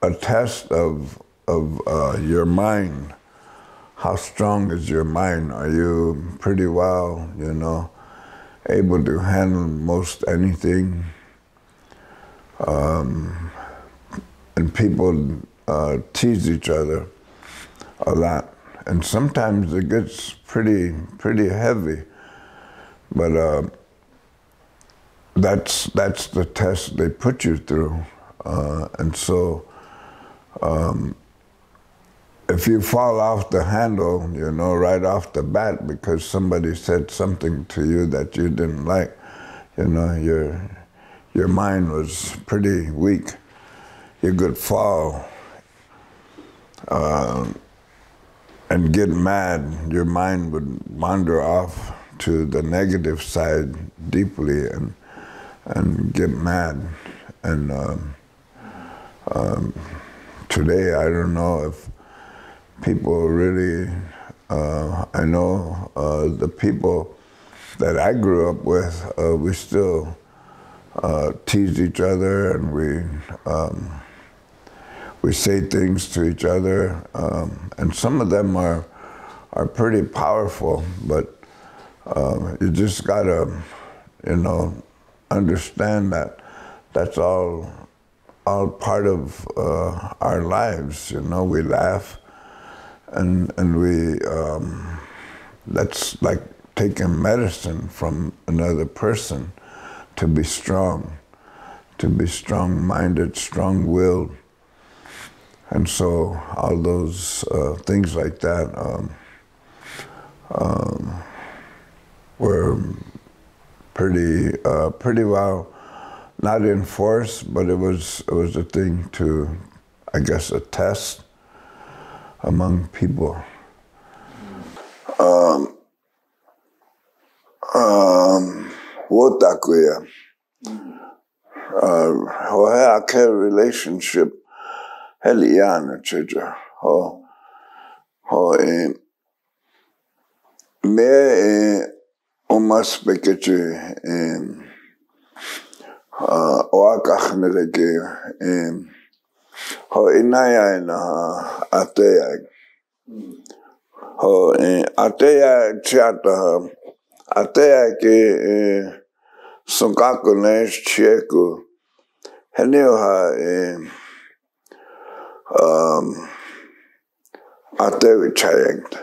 a test of your mind. How strong is your mind? Are you pretty well, able to handle most anything? And people tease each other a lot, and sometimes it gets pretty heavy. But that's the test they put you through, and so if you fall off the handle, right off the bat because somebody said something to you that you didn't like, your mind was pretty weak. You could fall and get mad. Your mind would wander off to the negative side deeply and get mad. And today, I don't know if people really, I know the people that I grew up with, we still tease each other, and we say things to each other, and some of them are pretty powerful, but you just gotta, understand that that's all part of our lives. We laugh, and we that's like taking medicine from another person to be strong-minded, strong-willed, and so all those things like that were pretty well not enforced, but it was a thing to, I guess, a test among people. Wotakuya. Hohe relationship heliana chija. Me umas bekeche oakachnereke ho inaya na ateya ho ateya chata ateya ke sunkaku nesh chieku henioha atewi chayengta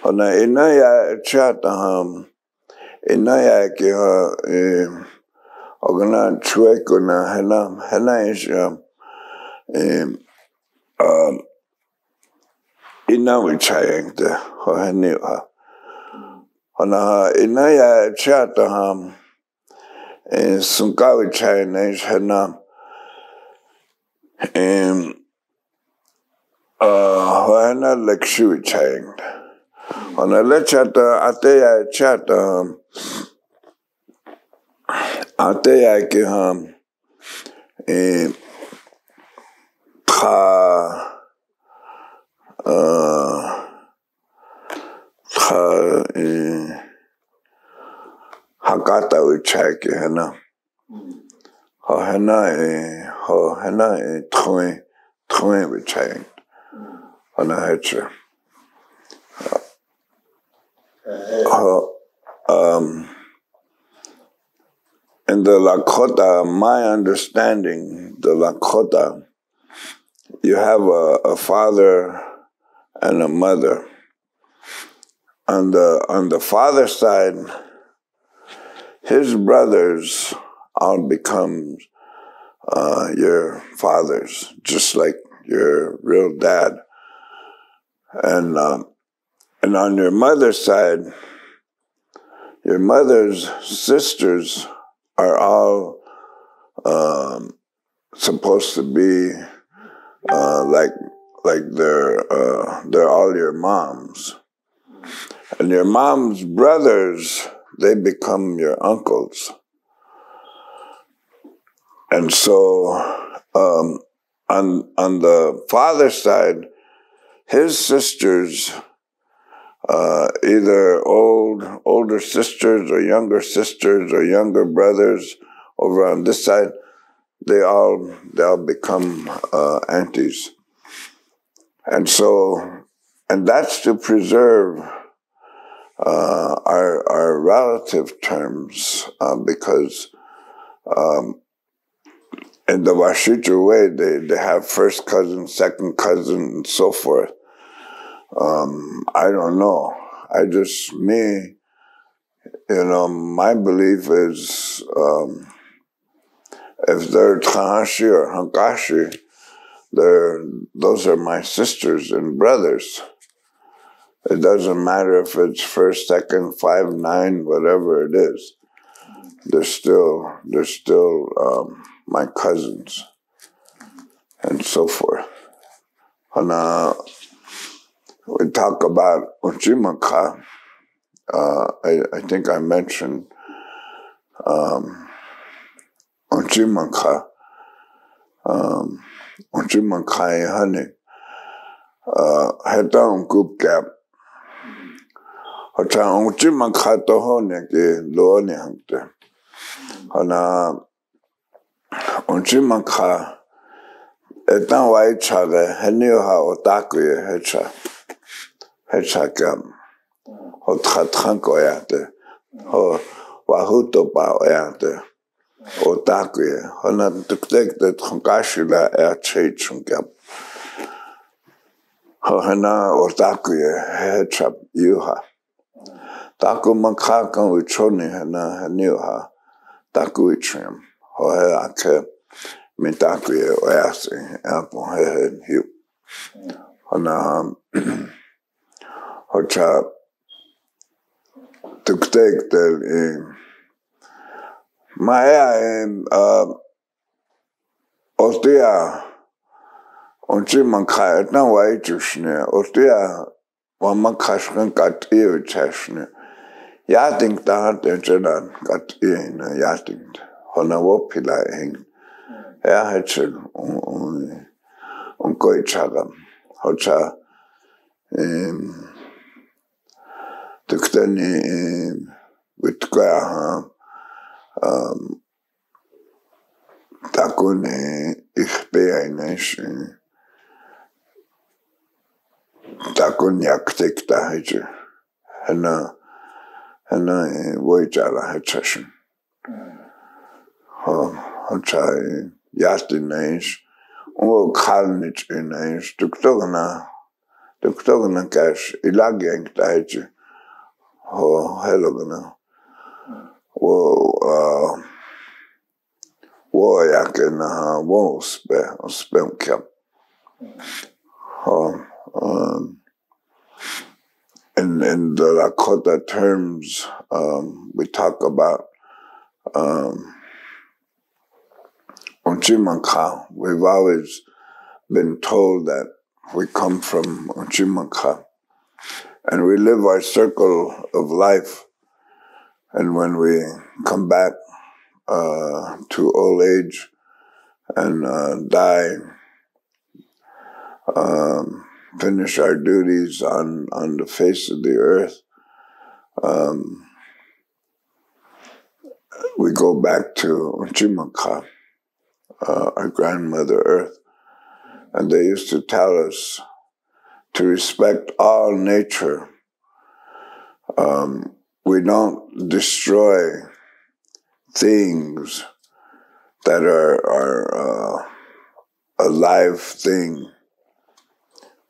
ona inaya chata inaya ke ha ogana chueku na hena ish inawi chayengta ho henioha ona inaya chata sunkawi chayenesh hena hena lekshui chayengta ona lechata ateya chata ateya ke hakata uchake hena ho hena three uchake ona hecha in the Lakota, my understanding, the Lakota, you have a father and a mother. On the father's side, his brothers all become your fathers, just like your real dad. And on your mother's side, your mother's sisters are all supposed to be like they're all your moms. And your mom's brothers, they become your uncles. And so on the father's side, his sisters, either older sisters or younger brothers over on this side, they all become aunties. And so, and that's to preserve our relative terms, because in the Washita way, they have first cousin, second cousin, and so forth. I don't know. My belief is if they're Tahashi or Hankashi, those are my sisters and brothers. It doesn't matter if it's first, second, 5, 9, whatever it is. They're still my cousins, and so forth. And we talk about Uchimanka. I think I mentioned Uchimanka. Uchimanka honey. Heta unkup cap. Hota Uchimanka tohone ke loone hangte. Hana Uchimanka etan wai chage henioha otakuye hecha kam. Ho tratranko yate. Ho wahuto pa yate. Otakuye. Hana tuktek de trankashila cheichungam. Ho hana otakuye hecha yuha. Taku manka kan uchoni hana henioha. Taku ichrim. Ho he ake mitakuye oyasi. Apon he hiu. Hana hocha tuktek del Maya ostia Uchimanka etna wai chushne ostia wamakashkan kat iyo chashne yating tahat enchedan kat iyo yating hona wopila hing ya hechel unkoi chagam hocha tuktani witkoya takune ichbeainesh takun yaktik tahiche hana voichala hechashin hocha yastinesh o kalnich inesh tuktogna cash ilagyeng tahiche ho helogna wo yakena wo spem cap in the Lakota terms, we talk about Uchimanka. We've always been told that we come from Uchimanka, and we live our circle of life. And when we come back to old age and die, finish our duties on the face of the earth, we go back to Uchimanka, our grandmother Earth, and they used to tell us to respect all nature. We don't destroy things that are a live thing.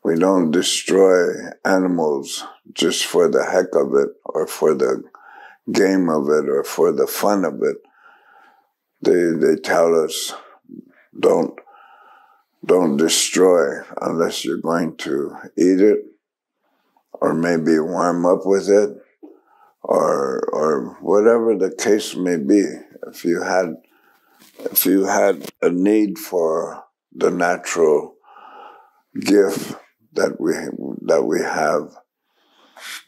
We don't destroy animals just for the heck of it, or for the game of it, or for the fun of it. They tell us, don't destroy unless you're going to eat it, or maybe warm up with it, or whatever the case may be. If you had a need for the natural gift that we have,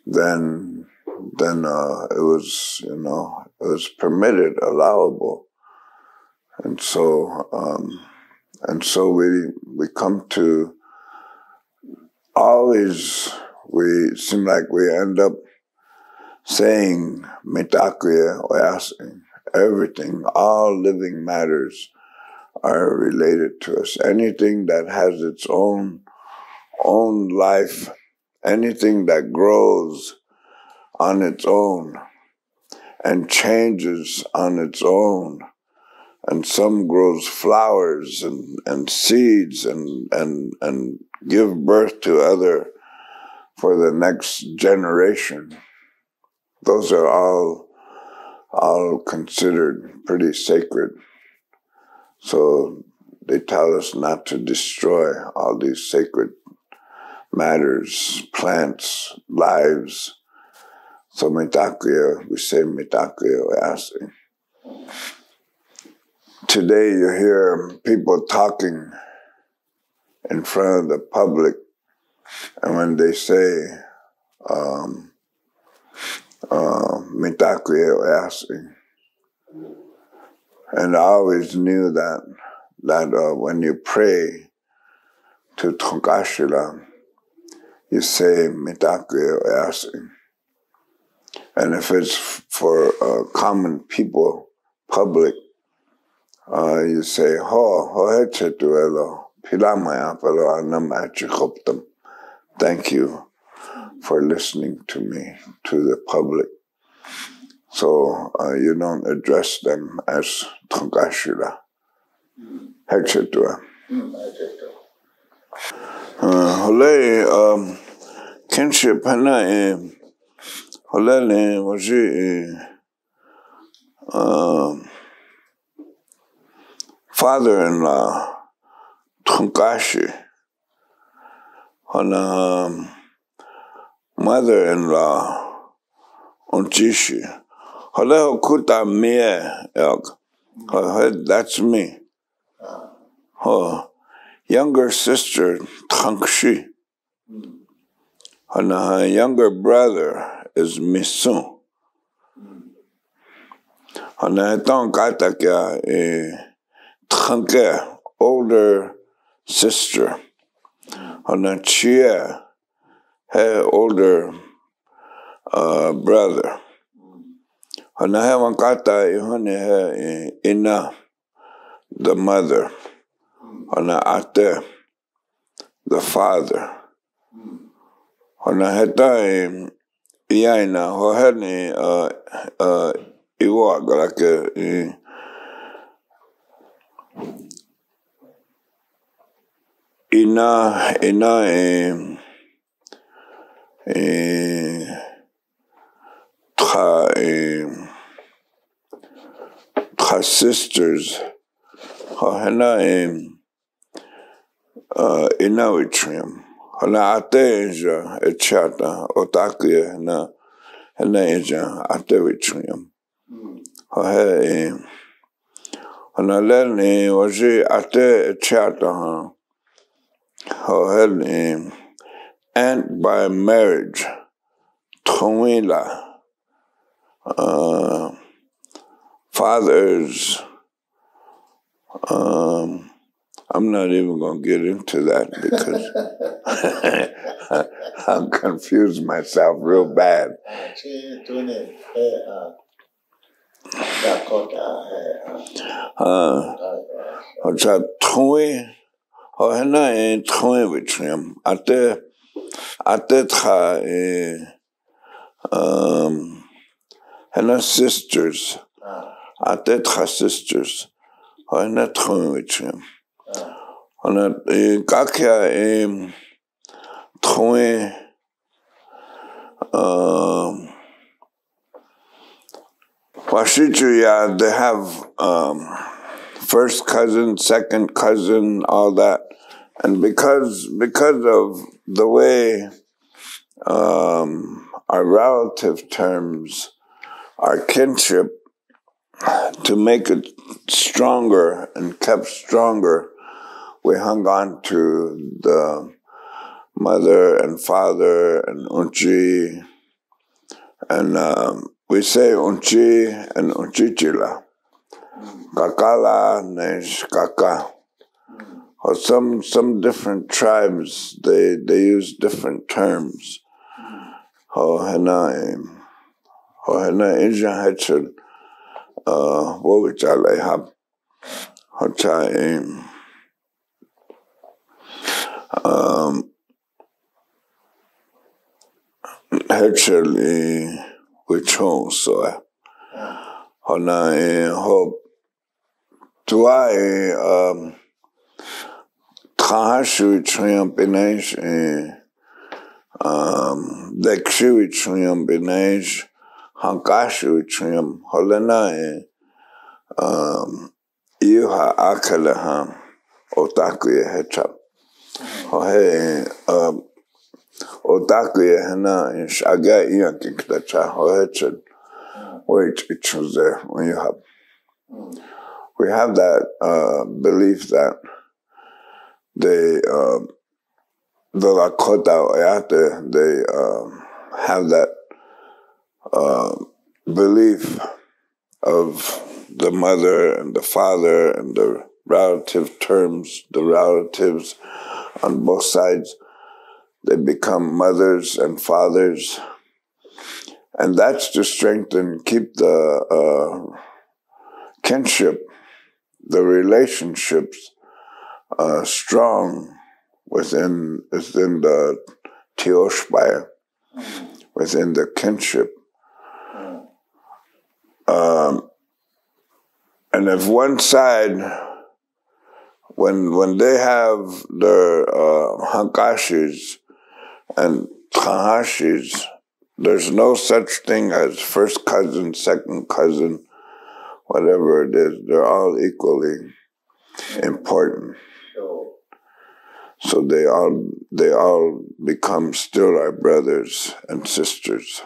then it was, it was permitted, allowable, and so we come to always. We seem like we end up saying mitakuye or asking everything. All living matters are related to us. Anything that has its own life, anything that grows on its own and changes on its own, and some grows flowers and seeds and give birth to other for the next generation. Those are all considered pretty sacred. So they tell us not to destroy all these sacred matters, plants, lives. So mitakuye, we say mitakuye asking. Today you hear people talking in front of the public, and when they say mitakuye asking, and I always knew that when you pray to Tonkashila, you say mitakuye asking. And if it's for common people, public, you say ho thank you for listening to me, to the public. So you don't address them as Tonkashila. Hechetua. Hole kinship hana holele waji father-in-law Tonkashi hana mother-in-law Onchishi. Hole kuta mie that's me. Younger sister Tankshi. And her younger brother is Misun. And her Tanke, older sister. And her Chia, her older brother. And her Ina, the mother. And her Ate, the father. Ona heta iaina ho hene iwa galake ina tra sisters ho hena inawitrium. Hana ate eja echata otakuye na hana eja ate vitrium. Hana lene waji ate echata ha. Aunt by marriage, Tawila. Fathers. I'm not even going to get into that because I'll confuse myself real bad. Sisters. Atetcha sisters. Hoina tchuin. Hona kakya tchuin Washichuya, they have first cousin, second cousin, all that. And because of the way our relative terms, our kinship, to make it stronger and kept stronger, we hung on to the mother and father and unchi, and we say unchi and unchichila, kakala nesh kaka. Or some different tribes, they use different terms. Hena inja hechel wovichala hab hocha hechel wichon so hona hope tuai Khashu Triumph Binage, Dekshu Triumph Binage, Hankashu Triumph Holena, Yuha Akalaham, Otakuya Hetchup. Hohe, Otakuya Hena, and Shaga Yankitacha, Hohetched, which it was there when you have. We have that belief that the Lakota Oyate, they have that belief of the mother and the father and the relative terms, the relatives on both sides. They become mothers and fathers. And that's to strengthen, keep the kinship, the relationships strong within the Teoshbaya, within the kinship. And if one side, when they have their Hankashis and Khahashis, there's no such thing as first cousin, second cousin, whatever it is. They're all equally important. So they all become still our brothers and sisters.